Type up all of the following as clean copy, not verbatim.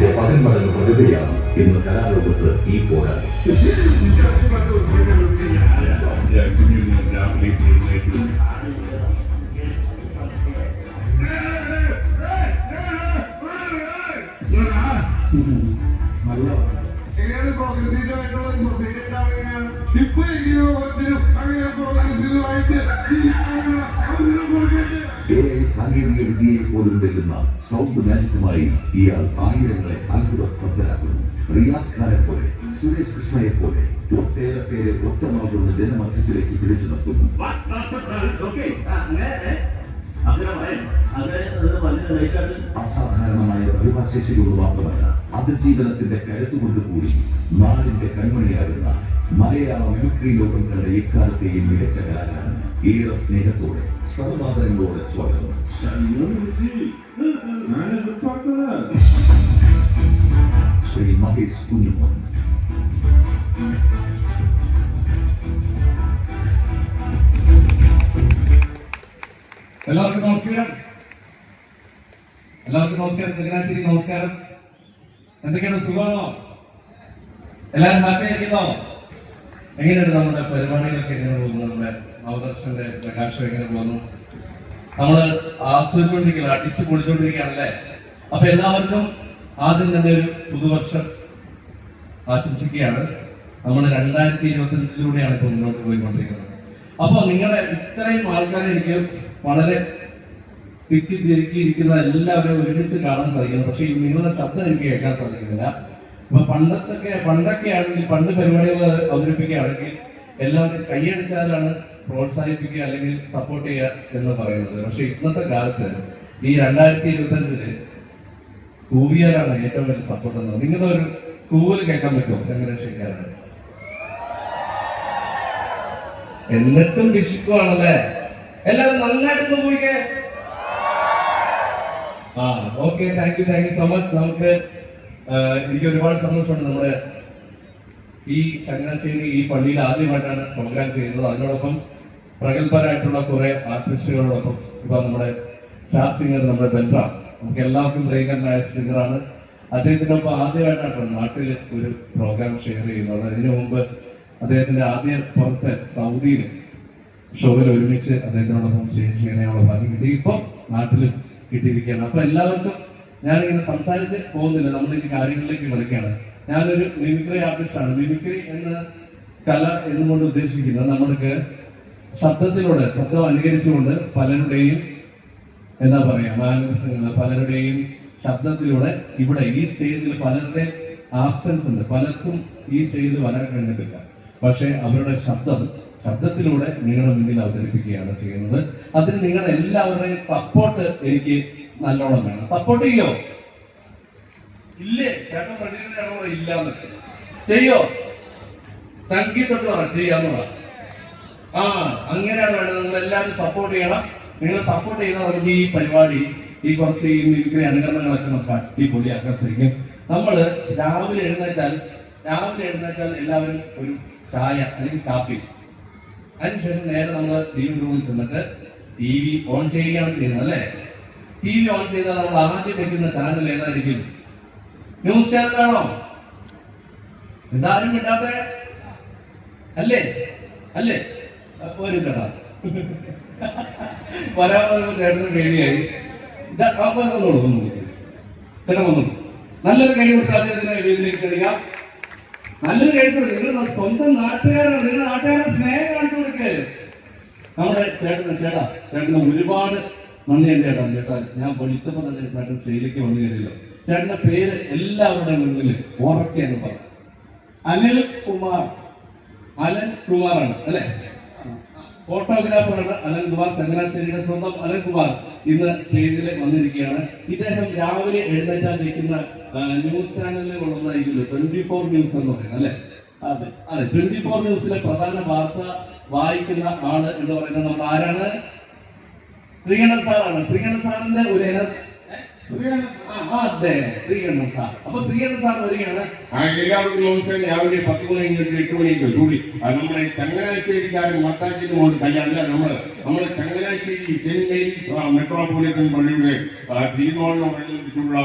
അതിന്റെ 10 മടങ്ങ് പ്രതിഭയാണ് ഇന്ന് കലാലോകത്ത് ഈ പോരാട്ടം. സാങ്കേതിക വിദ്യയെ പോലും വെല്ലുന്ന സൗത്ത് മാജിക്കുമായി ഇയാൾ ആയിരങ്ങളെ അത്ഭുതസ്തബ്ധരാക്കുന്നു. റിയാസ് ഖാനെ പോലെ, സുരേഷ് കൃഷ്ണയെ പോലെ ഒട്ടേറെ പേരെ ഒറ്റമാകുന്ന ജനമധ്യത്തിലേക്ക് പിടിച്ചു നിർത്തുന്നു. അസാധാരണമായ പ്രതിഭാശേഷികൊണ്ട് മാത്രമല്ല, അതിജീവനത്തിന്റെ കരുത്തുകൊണ്ട് കൂടി നാടിന്റെ കൺമണിയാകുന്ന മലയാള മിമിക്രി ലോകം കണ്ട ഇക്കാലത്തെയും മികച്ച കലാകാരൻ ഏറെ സ്നേഹത്തോടെ സർവ്വസാധനങ്ങളോടെ സ്വാഗതം. ശ്രീ മഹേഷ് കുഞ്ഞുമോൻ. എല്ലാവർക്കും നമസ്കാരം. ചങ്ങനാശ്ശേരി നമസ്കാരം. എന്തൊക്കെയാണ്, സുഖമാണോ? എല്ലാവരും ഹാപ്പി ആയിരിക്കുന്നോ? എങ്ങനെയാണ് നമ്മുടെ പരിപാടികളൊക്കെ എങ്ങനെ പോകുന്നു? നമ്മുടെ നവദർശന്റെ പ്രകാശം എങ്ങനെ പോകുന്നു? നമ്മള് ആസ്വദിച്ചുകൊണ്ടിരിക്കുകയാണ്, അടിച്ചു പൊളിച്ചുകൊണ്ടിരിക്കുകയാണല്ലേ? അപ്പൊ എല്ലാവർക്കും ആദ്യം തന്നെ ഒരു പുതുവർഷം ആശംസിക്കുകയാണ്. നമ്മൾ 2025 ഇപ്പൊ മുന്നോട്ട് പോയിക്കൊണ്ടിരിക്കുന്നത്. അപ്പൊ നിങ്ങളുടെ ഇത്രയും ആൾക്കാരെ എനിക്ക് വളരെ തിക്കിത്തിരിക്കിയിരിക്കുന്ന എല്ലാവരും ഒരുമിച്ച് കാണാൻ സാധിക്കുന്നു. പക്ഷെ നിങ്ങളുടെ ശബ്ദം എനിക്ക് കേൾക്കാൻ സാധിക്കുന്നില്ല. അപ്പൊ പണ്ടൊക്കെ ആണെങ്കിൽ, പണ്ട് പരിപാടികൾ അവതരിപ്പിക്കുകയാണെങ്കിൽ എല്ലാവരും കൈയടിച്ചാലാണ് പ്രോത്സാഹിപ്പിക്കുക അല്ലെങ്കിൽ സപ്പോർട്ട് ചെയ്യുക എന്ന് പറയുന്നത്. പക്ഷെ ഇന്നത്തെ കാലത്ത് ഈ 2025 കൂവിയാലാണ് ഏറ്റവും വലിയ സപ്പോർട്ട് എന്നത്. നിങ്ങളുടെ ഒരു കൂവൽ കേൾക്കാൻ പറ്റുമോ ചങ്ങനാശ്ശേരിക്കാരൻ? എന്നിട്ടും വിശിക്കുവാണല്ലേ? എല്ലാവരും നന്നായിട്ട് പോയിക്കേ. Okay, thank you so much. നമുക്ക് എനിക്ക് ഒരുപാട് സന്തോഷമുണ്ട്. നമ്മുടെ ഈ ചങ്ങനാശ്ശേരി ഈ പള്ളിയിൽ ആദ്യമായിട്ടാണ് പ്രോഗ്രാം ചെയ്യുന്നത്. അതിനോടൊപ്പം പ്രഗത്ഭരായിട്ടുള്ള കുറെ ആർട്ടിസ്റ്റുകളോടൊപ്പം ഇപ്പൊ നമ്മുടെ സ്റ്റാർ സിംഗർ നമ്മുടെ ബെൻഡ്ര, നമുക്ക് എല്ലാവർക്കും പ്രിയങ്കരനായ സിംഗറാണ്. അദ്ദേഹത്തിനൊപ്പം ആദ്യമായിട്ടാണ് നാട്ടിൽ ഒരു പ്രോഗ്രാം ഷെയർ ചെയ്യുന്നത്. അതിനു മുമ്പ് അദ്ദേഹത്തിന്റെ ആദ്യ പുറത്ത് സൗദിയിൽ ഷോയിൽ ഒരുമിച്ച് അദ്ദേഹത്തിനോടൊപ്പം സ്റ്റേജ് ചെയ്യാനുള്ള ഭാഗ്യം കിട്ടി. ഇപ്പം നാട്ടിൽ കിട്ടിയിരിക്കുകയാണ്. അപ്പൊ എല്ലാവർക്കും ഞാനിങ്ങനെ സംസാരിച്ച് പോകുന്നില്ല, നമ്മളിങ്ങനെ കാര്യങ്ങളിലേക്ക് വിളിക്കുകയാണ്. ഞാനൊരു മിമിക്രി ആർട്ടിസ്റ്റാണ്. മിമിക്രി എന്ന കല എന്നുകൊണ്ട് ഉദ്ദേശിക്കുന്നത് നമ്മൾക്ക് ശബ്ദത്തിലൂടെ, ശബ്ദം അനുകരിച്ചുകൊണ്ട് പലരുടെയും എന്താ പറയാ മാനസികങ്ങൾ, പലരുടെയും ശബ്ദത്തിലൂടെ ഇവിടെ ഈ സ്റ്റേജിൽ പലരുടെ ആബ്സെൻസ് ഉണ്ട്. പലർക്കും ഈ സ്റ്റേജിൽ വരാൻ കഴിഞ്ഞിട്ടില്ല. പക്ഷെ അവരുടെ ശബ്ദത്തിലൂടെ നിങ്ങളുടെ മുന്നിൽ അവതരിപ്പിക്കുകയാണ് ചെയ്യുന്നത്. അതിന് നിങ്ങളുടെ എല്ലാവരുടെയും സപ്പോർട്ട് എനിക്ക് നല്ലോണം വേണം. സപ്പോർട്ട് ചെയ്യോ? ഇല്ലേ? ചേട്ടൻ പഠിക്കുന്ന ഇല്ലാന്ന് ചെയ്യോ? സംഗീതത്തോട് പറ, ചെയ്യാന്ന് പറ. അങ്ങനെയാണ് വേണ്ടത്. നിങ്ങൾ എല്ലാവരും സപ്പോർട്ട് ചെയ്യണം. നിങ്ങൾ സപ്പോർട്ട് ചെയ്യുന്ന നമുക്ക് ഈ പരിപാടി, ഈ കുറച്ച് ഈ മിമിക്രി അനുകരണങ്ങളൊക്കെ നമുക്ക് അടിപൊളിയാക്കാൻ ശ്രമിക്കും. നമ്മള് രാവിലെ എഴുന്നേറ്റാൽ എല്ലാവരും ഒരു ചായ അല്ലെങ്കിൽ കാപ്പി, അതിനുശേഷം നേരെ നമ്മൾ ലിവിംഗ് റൂമിൽ ചെന്നിട്ട് TV ഓൺ ചെയ്യുകയാണ് ചെയ്യുന്നത് അല്ലേ? TV ഓൺ ചെയ്താൽ നമ്മൾ ആദ്യം വെക്കുന്ന ചാനൽ ഏതായിരിക്കും? ന്യൂസ് ചാനലാണോ? എന്തായാലും ഇണ്ടാത്ത അല്ലേ? ഒരു ചേട്ടാ വരാതെ ചേട്ടന് പേടിയായി. ചേട്ടൻ വന്നു. നല്ലൊരു കൈ കൊടുത്ത് അദ്ദേഹത്തിനെ വേദിയിലേക്ക് ക്ഷണിക്കാം. നല്ലൊരു കൈ കൊടുത്ത്. നിങ്ങൾ സ്വന്തം നാട്ടുകാരാണ്, നിങ്ങൾ നാട്ടുകാരുടെ സ്നേഹം കാണിച്ചു കൊടുക്കേ. നമ്മുടെ ചേട്ടന് ഒരുപാട് നന്ദിയുണ്ട് ചേട്ടാ. ഞാൻ വിളിച്ചപ്പോൾ തന്നെ ചേട്ടൻ സ്റ്റേജിലേക്ക് വന്നു കയറിയല്ലോ. ചേട്ടന്റെ പേര് എല്ലാവരുടെയും മുന്നിൽ ഉറക്കെയാണ് പറഞ്ഞു. അനിൽ കുമാറാണ് അല്ലെ? ഫോട്ടോഗ്രാഫറാണ് അനിൽകുമാർ. ചങ്ങനാശ്ശേരിയുടെ സ്വന്തം അനിൽകുമാർ ഇന്ന് സ്റ്റേജിൽ വന്നിരിക്കുകയാണ്. ഇദ്ദേഹം രാവിലെ എഴുന്നേറ്റാൻ വയ്ക്കുന്ന ന്യൂസ് ചാനലിൽ കൊണ്ടുവന്നായിരിക്കുമല്ലോ 24 ന്യൂസ് എന്ന് പറയുന്നത് അല്ലെ? അതെ, 24 ന്യൂസിലെ പ്രധാന വാർത്ത വായിക്കുന്ന ആള് എന്ന് പറയുന്നത് നമ്മൾ ആരാണ്? ശ്രീകണ്ഠൻ സാറാണ്. ശ്രീകണ്ഠൻ സാറിന്റെ ഒരു അതെ, ശ്രീകണ്ഠൻ സാർ. അപ്പൊ ശ്രീകണ്ഠൻ സാർ വരികയാണ്. എല്ലാവർക്കും നമസ്കാരം. രാവിലെ 10 മണി കഴിഞ്ഞിട്ട് 8 മണിക്ക് കൂടി നമ്മുടെ ചങ്ങനാശ്ശേരിക്കാരും മത്താച്ചിനും കൊണ്ട് കല്യാണം നമ്മുടെ ചങ്ങനാശ്ശേരി സെന്റ് മേരീസ് മെട്രോപൊളിറ്റൻ പള്ളിയുടെ തിരുനാളിനോടനുബന്ധിച്ചുള്ള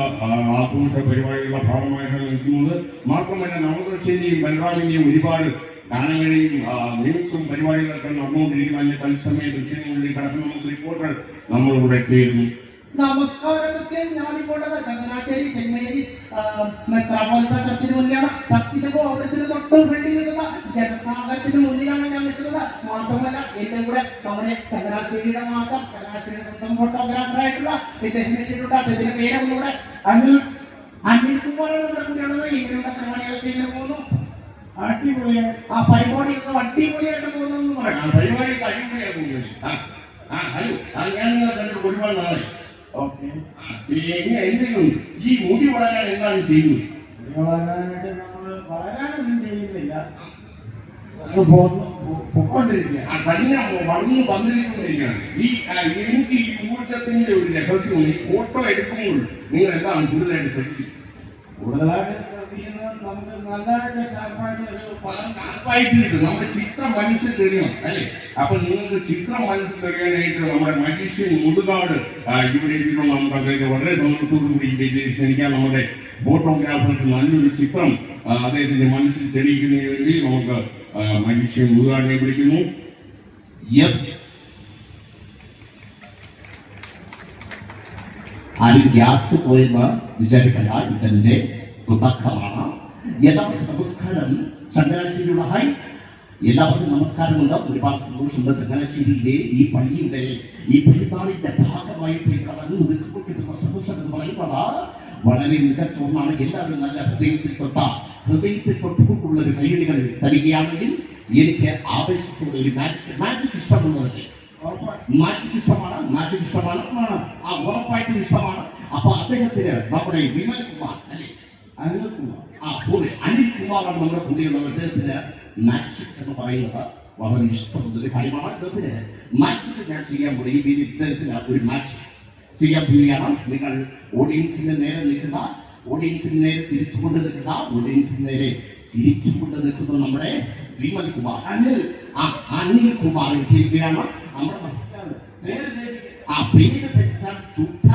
ആഘോഷ പരിപാടികളുടെ ഭാഗമായിട്ടാണ് നിൽക്കുന്നത്. മാത്രമല്ല നവദർശിന്റെയും ബലറാമിന്റെയും ഒരുപാട് ഗാനങ്ങളെയും മ്യൂസിക്കും പരിപാടികളൊക്കെ നടന്നുകൊണ്ടിരിക്കുന്ന അതിന്റെ തത്സമയ ദൃശ്യങ്ങളിലേക്ക് കടക്കുന്ന നമുക്ക് റിപ്പോർട്ടർ നമ്മളിവിടെ ചേരുന്നു. നമസ്കാരം. ഞാനിപ്പോഴത് ചങ്ങനാശ്ശേരി സെന്റ് മേരീസ് മെത്രാപോലിത്ത ചർച്ചിന് മുന്നിലാണ്. ചർച്ചിന്റെ ഗോപുരത്തിന് തൊട്ട് ഫ്രണ്ടിൽ നിൽക്കുന്ന ജനസാഗരത്തിന് മുന്നിലാണ് ഞാൻ നിൽക്കുന്നത്. മാത്രമല്ല എന്റെ കൂടെ നമ്മുടെ ചങ്ങനാശ്ശേരിയുടെ മാത്രം ചങ്ങനാശ്ശേരിയുടെ സ്വന്തം ഫോട്ടോഗ്രാഫറായിട്ടുള്ള ഇദ്ദേഹത്തിന്റെ പേരൊന്നുകൂടെ അനിൽ കുമാറാണ് ഇവിടെ കൂടെയുള്ളത്. ഇവരുടെ പരിപാടികളൊക്കെ പോകുന്നു. അടിപൊളിയായി ആ പരിപാടിയൊക്കെ അടിപൊളിയായിട്ട് പോകുന്നു പറയാം. പരിപാടി അടിപൊളിയായി പോകുന്നു. ഞാൻ നിങ്ങളെ കണ്ടിട്ട് ഒരുപാട് നാളെ. എന്തെങ്കിലും ഈ മുടി വളരാൻ എന്താണ് ചെയ്യുന്നത്? വളരാനായിട്ട് നമ്മൾ വളരാനൊന്നും ചെയ്യുന്നില്ല, പൊക്കോണ്ടിരിക്കുക. തന്നെ വളർന്ന് വന്നിരിക്കൊണ്ടിരിക്കുകയാണ്. എനിക്ക് ഈ ഊർജത്തിന്റെ ഒരു രഹസ്യം ഈ ഫോട്ടോ എടുക്കുമ്പോൾ നിങ്ങൾ എന്താണ് കൂടുതലായിട്ട് ശ്രദ്ധിക്കുന്നത്? കൂടുതലായിട്ട് ശ്രദ്ധിക്കുന്നത് നമുക്ക് നല്ലതായിട്ട് ഷാർപ്പായിട്ട് ഒരു പടം ഷാർപ്പായിട്ട് നമ്മുടെ ചിത്രം മനസ്സിൽ തെളിയണം അല്ലേ? അപ്പൊ നിങ്ങൾക്ക് ചിത്രം മനസ്സിൽ തെളിയാനായിട്ട് നമ്മുടെ മജീഷ്യൻ മുതുകാട് ഇവിടെ എത്തിയിട്ടുള്ള നമുക്ക് അദ്ദേഹത്തെ വളരെ സന്തോഷത്തോടു കൂടി ക്ഷണിക്കാൻ. നമ്മുടെ ഫോട്ടോഗ്രാഫർക്ക് നല്ലൊരു ചിത്രം അദ്ദേഹത്തിന്റെ മനസ്സിൽ തെളിയിക്കുന്നതിന് വേണ്ടി നമുക്ക് മജീഷ്യൻ മുതുകാടിനെ വിളിക്കുന്നു. യെസ്, ആരും ഗ്യാസ് പോയെന്ന് വിചാരിക്കല്ല, ഇതിന്റെ തുടക്കമാണ്. എല്ലാവർക്കും നമസ്കാരം. ചങ്ങനാശ്ശേരിയുള്ള ഹായ്, എല്ലാവർക്കും നമസ്കാരമുണ്ട്. ഒരുപാട് സന്തോഷമുണ്ട്. ചങ്ങനാശ്ശേരിയിലെ ഈ പള്ളിയുടെ ഈ പെരുന്നാളിന്റെ ഭാഗമായി വന്നു നിൽക്കുമ്പോൾ കിട്ടുന്ന സന്തോഷം എന്ന് പറയുന്നത് വളരെ മികച്ച ഒന്നാണ്. എല്ലാവരും നല്ല ഹൃദയത്തിൽ തൊട്ടുകൊണ്ടുള്ള ഒരു കൈയടികൾ തരികയാണെങ്കിൽ എനിക്ക് ആവേശത്തോടെ ഒരു മാജിക് ഇഷ്ടമുള്ളവരെ മാജിക് ഇഷ്ടമാണ്. ഉറപ്പായിട്ടും ഇഷ്ടമാണ്. അപ്പൊ അദ്ദേഹത്തിന് നമ്മുടെ വിമൽ കുമാർ അല്ലെ അനിൽ കുമാറാണ് നമ്മുടെ കൂടെയുള്ളത്. അദ്ദേഹത്തിന് മാജിക് എന്ന് പറയുന്നത് വളരെ ഇഷ്ടമുള്ള ഒരു കാര്യമാണ്. അദ്ദേഹത്തിന് മാജിക് ഞാൻ ചെയ്യാൻ പോയി. ഈ ഇദ്ദേഹത്തിന് ഒരു മാജിക് ചെയ്യാൻ പോവുകയാണ്. നിങ്ങൾ ഓഡിയൻസിന് നേരെ നിൽക്കുക, ഓഡിയൻസിന് നേരെ ചിരിച്ചുകൊണ്ട് നിൽക്കുക, ഓഡിയൻസിന് നേരെ ചിരിച്ചുകൊണ്ട് നിൽക്കുന്ന നമ്മുടെ വിമൽ കുമാർ അനിൽ കുമാർ എത്തിയിരിക്കുകയാണ്. നമ്മുടെ ആ പേര് തെറ്റാൽ ചുട്ട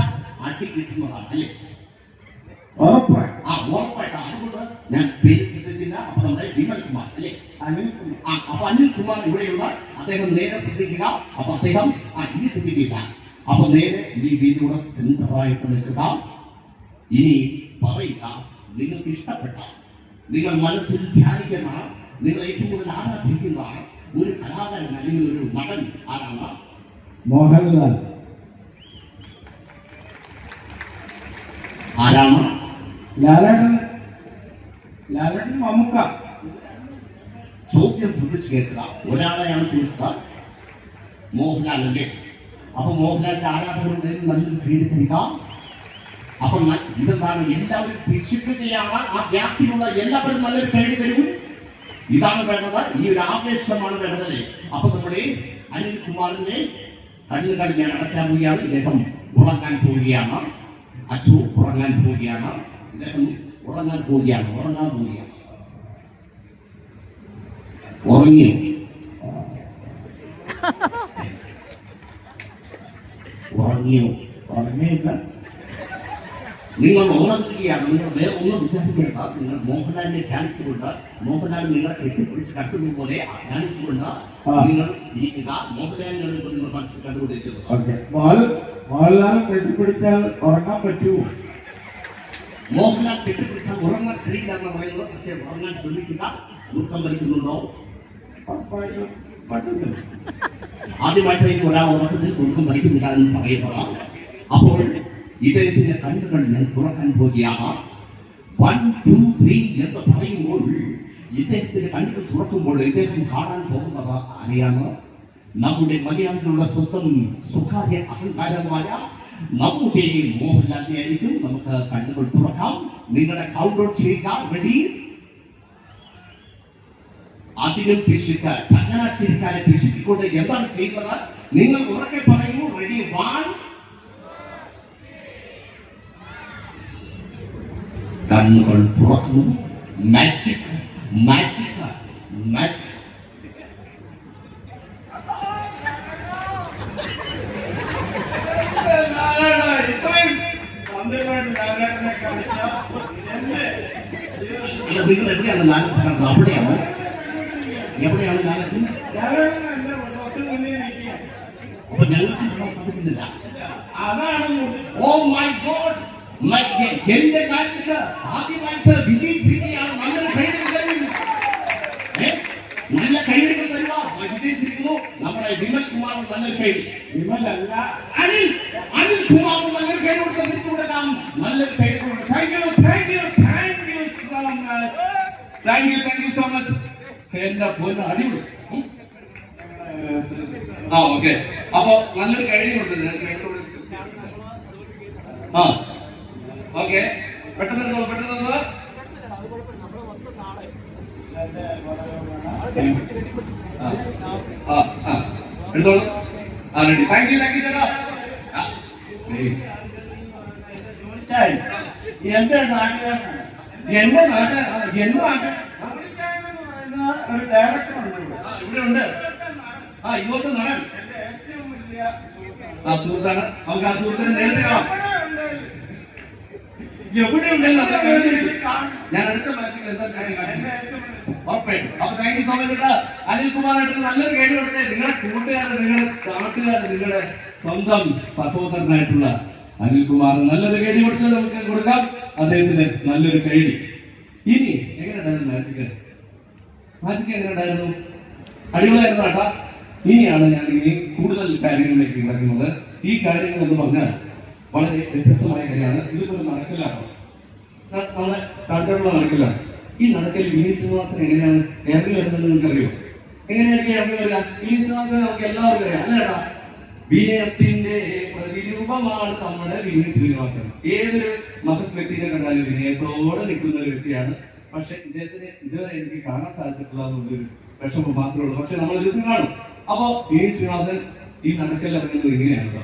അടി കിട്ടുന്നതാണ് അല്ലേ? ഉറപ്പായിട്ട്. അതുകൊണ്ട് ഞാൻ പേര് ചിന്തിച്ചില്ല. അപ്പൊ നമ്മുടെ വിമൽ കുമാർ അല്ലേ? അപ്പൊ അനിൽ കുമാർ ഇവിടെയുള്ള അദ്ദേഹം നേരെ ശ്രദ്ധിക്കുക. അപ്പൊ അദ്ദേഹം ഇനി ശ്രദ്ധിക്കുക. അപ്പൊ നേരെ ഈ വീതിയുടെ സെന്ററായിട്ട് നിൽക്കുക. ഇനി പറയുക, നിങ്ങൾക്ക് ഇഷ്ടപ്പെട്ട, നിങ്ങൾ മനസ്സിൽ ധ്യാനിക്കുന്ന, നിങ്ങൾ ഏറ്റവും കൂടുതൽ ആരാധിക്കുന്ന ഒരു കലാകാരൻ അല്ലെങ്കിൽ ഒരു നടൻ ആരാണ്? മോഹൻലാൽ. ആരാണ്? ലാലേട്ടൻ മമ്മൂക്ക. ചോദ്യം ശ്രദ്ധിച്ച് കേൾക്കുക. ഒരാളെയാണ് ചോദിച്ചത്, മോഹൻലാലിന്റെ. അപ്പൊ മോഹൻലാലിന്റെ ആരാധകരുടെ നല്ലൊരു പേടിക്കുക. അപ്പൊ ഇതെന്താണ്? എല്ലാവരും പിശുക്ക് ചെയ്യാൻ ആ വ്യാപ്തിയുള്ള എല്ലാവരും നല്ലൊരു പേടി തരും. ഇതാണ് വേണ്ടത്. ഈ ഒരു ആവേശമാണ് വേണ്ടതല്ലേ? അപ്പൊ നമ്മുടെ അനിൽ കുമാറിന്റെ കണ്ണുകൾ ഞാൻ അടയ്ക്കാൻ പോവുകയാണ്. ഇദ്ദേഹം ഉറങ്ങാൻ പോവുകയാണ്. അച്ചു ഉറങ്ങാൻ പോവുകയാണ്. ഇദ്ദേഹം ഉറങ്ങാൻ പോവുകയാണ്. ഉറങ്ങിയോ? ഉറങ്ങിയില്ല. നിങ്ങൾ ഉറങ്ങുകയാണ്. നിങ്ങൾ വേറെ ഒന്നും വിചാരിക്കേണ്ട. നിങ്ങൾ മോഹൻലാലിനെ ധ്യാനിച്ചുകൊണ്ട്, മോഹൻലാൽ നിങ്ങളെ കെട്ടിപ്പിടിച്ച് കട്ടുന്ന പോലെ ധ്യാനിച്ചുകൊണ്ട് നിങ്ങൾ ഇരിക്കുക. മോഹൻലാലിനെ നിങ്ങൾ മനസ്സിൽ കണ്ടുകൊണ്ടിരിക്കുന്നു. മോഹൻലാൽ കെട്ടിപ്പിടിച്ചാൽ ഉറങ്ങാൻ പറ്റുമോ? മോഹൻലാൽ കെട്ടിപ്പിടിച്ചാൽ ഉറങ്ങാൻ കഴിയില്ല എന്ന് പറയുന്നത്. പക്ഷേ ഉറങ്ങാൻ ശ്രമിക്കുക. ദുഃഖം വലിക്കുന്നുണ്ടോ? ആദ്യമായിട്ട് ഒരാൾ ഉറക്കത്തിൽ ദുഃഖം വലിക്കുന്നില്ല എന്ന് പറയുന്നതാണ്. അപ്പോൾ ഇദ്ദേഹത്തിന്റെ കണ്ണുകൾ ഞാൻ തുറക്കാൻ പോവുകയാണ്. 1, 2, 3 എന്ന് പറയുമ്പോൾ ഇദ്ദേഹത്തിന്റെ കണ്ണുകൾ തുറക്കുമ്പോൾ ഇദ്ദേഹം കാണാൻ പോകുന്നത് ആരെയാണ്? നമ്മുടെ മലയാളികളുടെ സ്വന്തം സ്വകാര്യ അഹങ്കാരമായ നമ്മുടെ മോഹൻലാലിനെ ആയിരിക്കും. നമുക്ക് കണ്ണുകൾ തുറക്കാം. നിങ്ങളുടെ കൗണ്ട് ഔട്ട് ചെയ്യുക. റെഡി? അതിനും പിശുക്ക്. ചങ്ങനാശ്ശേരിക്കാരെ പിശുക്കിക്കൊണ്ട് എന്താണ് ചെയ്യുന്നത്? നിങ്ങൾ ഉറക്കെ പറയൂ. റെഡി? 1, കണ്ണുകൾ തുറക്കുന്നു. Magic magic magic. ഇത്രയും പന്തിരായിട്ട് ലാലേട്ടനെ കാണിച്ച എന്നെ അല്ല, നിങ്ങൾ എവിടെയാണ് ലാലേട്ടൻ കാണുന്നത്? അവിടെയാണോ? എവിടെയാണ് ലാലേട്ടൻ? ലാലേട്ടൻ എന്റെ ഒട്ടും മുന്നേ നിൽക്കുക. അപ്പൊ ഞങ്ങൾക്ക് കാണാൻ സാധിക്കുന്നില്ല. അതാണ് ഓ മൈ ഗോഡ്, എന്റെ കാഴ്ചക്ക് ആദ്യമായിട്ട് വിജയ് ശ്രീയാണ് നല്ലൊരു കൈയടികൾ തരുന്നു. നല്ല കൈയടികൾ തരുക. വിജയ് ശ്രീക്കുന്നു. നമ്മുടെ വിമൽ കുമാർ നല്ലൊരു കൈ. വിമലല്ല, അനിൽ അനിൽ കുമാർ നല്ലൊരു കൈ കൊടുത്ത് പിടിച്ചു കൊടുക്കാം. നല്ലൊരു കൈ കൊടുക്കാം. Thank you so much. Thank you so much. എന്റെ പോലെ അടിപൊളി. ആ ഓക്കെ, അപ്പൊ നല്ലൊരു കഴിവുണ്ട്. ആ ഓക്കെ, പെട്ടെന്ന് എടുത്തോളൂ. ആ റെഡി. താങ്ക് യു ചേട്ടാ. ചോദിച്ചാൽ എന്റെ നാട്ടുകാരനാണ്. എന്റെ നാട്ട് ഒരു ഡയറക്ടറുണ്ട് ഇവിടെ. ഇവിടെ ഉണ്ട്. ആ ഇങ്ങോട്ട് നടൻ. എന്റെ ഏറ്റവും വലിയ ആ സുഹൃത്താണ്. നമുക്ക് ആ സുഹൃത്തിനെ നേരിട്ട് കാണാം. എവിടെ ഉണ്ടല്ലോ ഞാൻ അടുത്ത മാച്ചിൽ എന്താ ഉറപ്പായിട്ടും. അപ്പൊ താങ്ക് യു സോ മച്ച് കേട്ടോ. അനിൽ കുമാറായിട്ട് നല്ലൊരു കൈ കൊടുത്തേ. നിങ്ങളുടെ കൂട്ടുകാരൻ, നിങ്ങളുടെ നാട്ടുകാരൻ, നിങ്ങളുടെ സ്വന്തം സഹോദരനായിട്ടുള്ള അനിൽ കുമാർ നല്ലൊരു കൈ കൊടുത്ത് നമുക്ക് കൊടുക്കാം. അദ്ദേഹത്തിന് നല്ലൊരു കൈ. ഇനി എങ്ങനെയുണ്ടായിരുന്നു മാജിക്ക് എങ്ങനെയുണ്ടായിരുന്നു? അടിപൊളിയായിരുന്നു കേട്ടാ. ഇനിയാണ് ഞാൻ കൂടുതൽ കാര്യങ്ങളിലേക്ക് കിടക്കുന്നത്. ഈ കാര്യങ്ങൾ എന്ന് പറഞ്ഞാൽ വളരെ വ്യത്യസ്തമായ കാര്യമാണ്. ഇതുപോലെ നടക്കലാണ്, നമ്മളെ കാട്ടുള്ള നടക്കലാണ്. ഈ നടക്കൽ വിനീത് ശ്രീനിവാസൻ എങ്ങനെയാണ് ഇറങ്ങി വരുന്നത് നിങ്ങൾക്കറിയോ? എങ്ങനെയൊക്കെ ഇറങ്ങി വരിക? വിനീത് ശ്രീനിവാസൻ നമുക്ക് എല്ലാവർക്കും അറിയാം അല്ലേടാ. വിനയത്തിന്റെ പ്രതിരൂപമാണ് നമ്മുടെ വിനീത് ശ്രീനിവാസൻ. ഏതൊരു മഹത് വ്യക്തിയെ കണ്ടാലും വിനയത്തോടെ നിൽക്കുന്ന ഒരു വ്യക്തിയാണ്. പക്ഷെ ഇദ്ദേഹത്തിന് ഇതുവരെ എനിക്ക് കാണാൻ സാധിച്ചിട്ടുള്ള ഒരു വിഷമം മാത്രമേ ഉള്ളൂ. പക്ഷെ നമ്മൾ ദിവസം കാണും. അപ്പോ വിനീത് ശ്രീനിവാസൻ ഈ നടക്കൽ ഇറങ്ങുന്നത് ഇങ്ങനെയാണ് കേട്ടോ.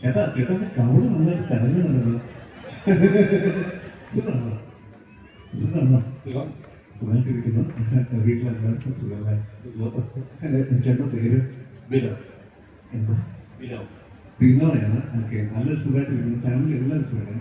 ചേട്ടാ ചേട്ടന്റെ കവള് നന്നായിട്ട് തരഞ്ഞുണ്ടല്ലോ. സുഖമായിട്ടിരിക്കുന്നു. വീട്ടിലെല്ലാവർക്കും സുഖമല്ലേ? ചേട്ടൻ പേര് എന്താ? ബിനോയാണ്. ഓക്കെ, നല്ല സുഖമായിട്ടിരിക്കുന്നു. ഫാമിലി എല്ലാവരും സുഖമാണ്.